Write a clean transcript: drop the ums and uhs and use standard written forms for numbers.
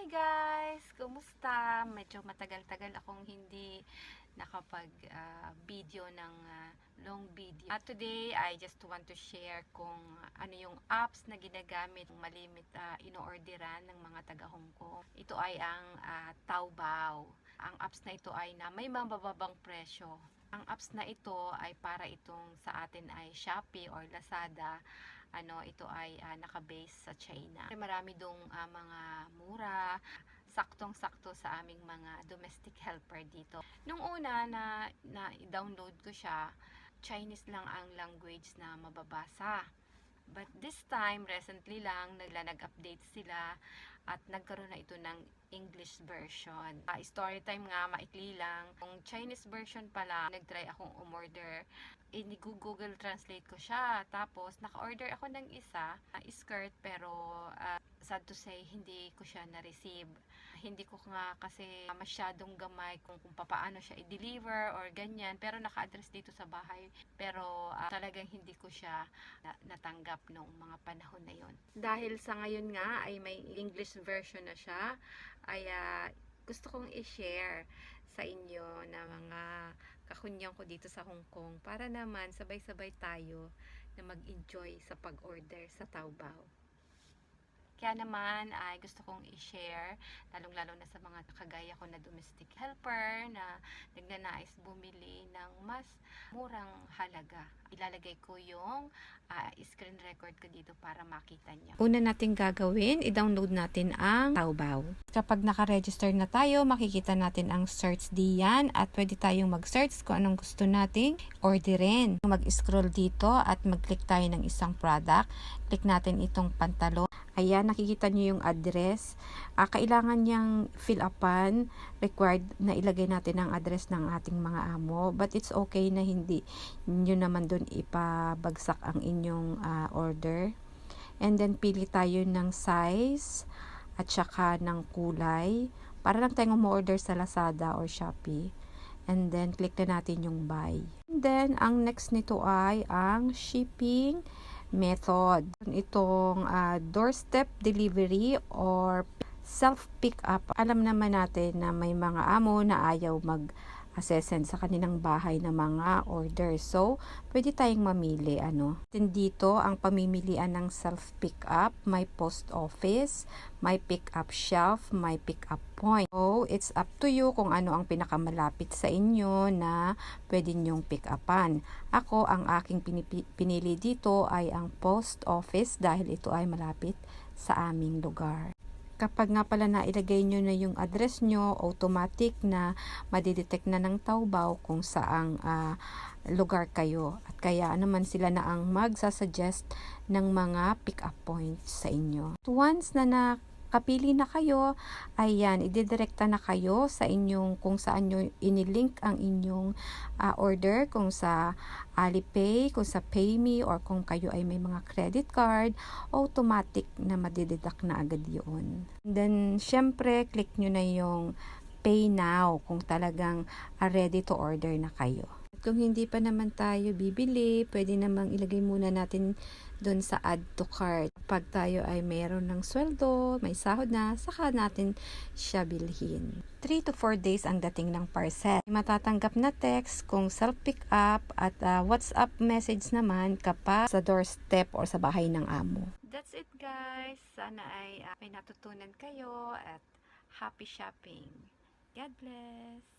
guys! Kumusta? Medyo matagal-tagal akong hindi nakapag-video ng long video. Today, I just want to share kung ano yung apps na ginagamit malimit ino-orderan ng mga taga-Hong Kong. Ito ay ang Taobao. Ang apps na ito ay na may mabababang presyo. Ang apps na ito ay para itong sa atin ay Shopee or Lazada. Ito ay naka-base sa China. Marami dong mga mura, saktong-sakto sa aming mga domestic helper dito. Nung una na i-download ko siya, Chinese lang ang language na mababasa. But this time, recently lang, nag-update sila at nagkaroon na ito ng English version. Story time nga, maikli lang. Kung Chinese version pala, nag-try akong umorder. Google Translate ko siya. Tapos, naka-order ako ng isa, skirt, pero sad to say, hindi ko siya na-receive. Hindi ko nga kasi masyadong gamay kung papaano siya i-deliver or ganyan. Pero naka-address dito sa bahay. Pero talagang hindi ko siya natanggap noong mga panahon na yon. Dahil sa ngayon nga ay may English version na siya, ay gusto kong i-share sa inyo na mga kakunyang ko dito sa Hong Kong para naman sabay-sabay tayo na mag-enjoy sa pag-order sa Taobao. Kaya naman ay gusto kong i-share, lalong-lalo na sa mga kagaya ko na domestic helper na nagnanais bumili ng mas murang halaga. Ilalagay ko yung screen record ko dito para makita niyo. Una natin gagawin, i-download natin ang Taobao. Kapag naka-register na tayo, makikita natin ang search diyan at pwede tayong mag-search kung anong gusto nating orderin. Mag-scroll dito at mag-click tayo ng isang product. Click natin itong pantalon. Ayan, nakikita nyo yung address. Kailangan niyang fill upan. Required na ilagay natin ang address ng ating mga amo. But it's okay na hindi nyo naman doon ipabagsak ang inyong order. And then, pili tayo ng size at saka ng kulay. Para lang tayong umorder sa Lazada or Shopee. And then, click na natin yung buy. And then, ang next nito ay ang shipping method. Itong doorstep delivery or self-pick up. Alam naman natin na may mga amo na ayaw mag-send sa kanilang bahay na mga orders. So, pwede tayong mamili. Dito, ang pamimilian ng self-pick up, may post office, may pick up shelf, may pick up point. So, it's up to you kung ano ang pinakamalapit sa inyo na pwede nyong pick upan. Ako, ang aking pinili dito ay ang post office dahil ito ay malapit sa aming lugar. Kapag nga pala nailagay nyo na yung address nyo, automatic na madidetect na ng Taobao kung saang lugar kayo. At kaya naman sila na ang magsasuggest ng mga pick-up points sa inyo. Once na nakapili na kayo, ayan, ididirekta na kayo sa inyong kung saan nyo inilink ang inyong order, kung sa Alipay, kung sa PayMe, or kung kayo ay may mga credit card, automatic na madideduct na agad yun. Then, syempre, click nyo na yung Pay Now kung talagang ready to order na kayo. Kung hindi pa naman tayo bibili, pwede namang ilagay muna natin doon sa add to cart. Pag tayo ay mayroon ng sweldo, may sahod na, saka natin siya bilhin. 3 to 4 days ang dating ng parcel. Matatanggap na text kung self-pick up at WhatsApp message naman kapag sa doorstep or sa bahay ng amo. That's it guys. Sana ay may natutunan kayo at happy shopping. God bless!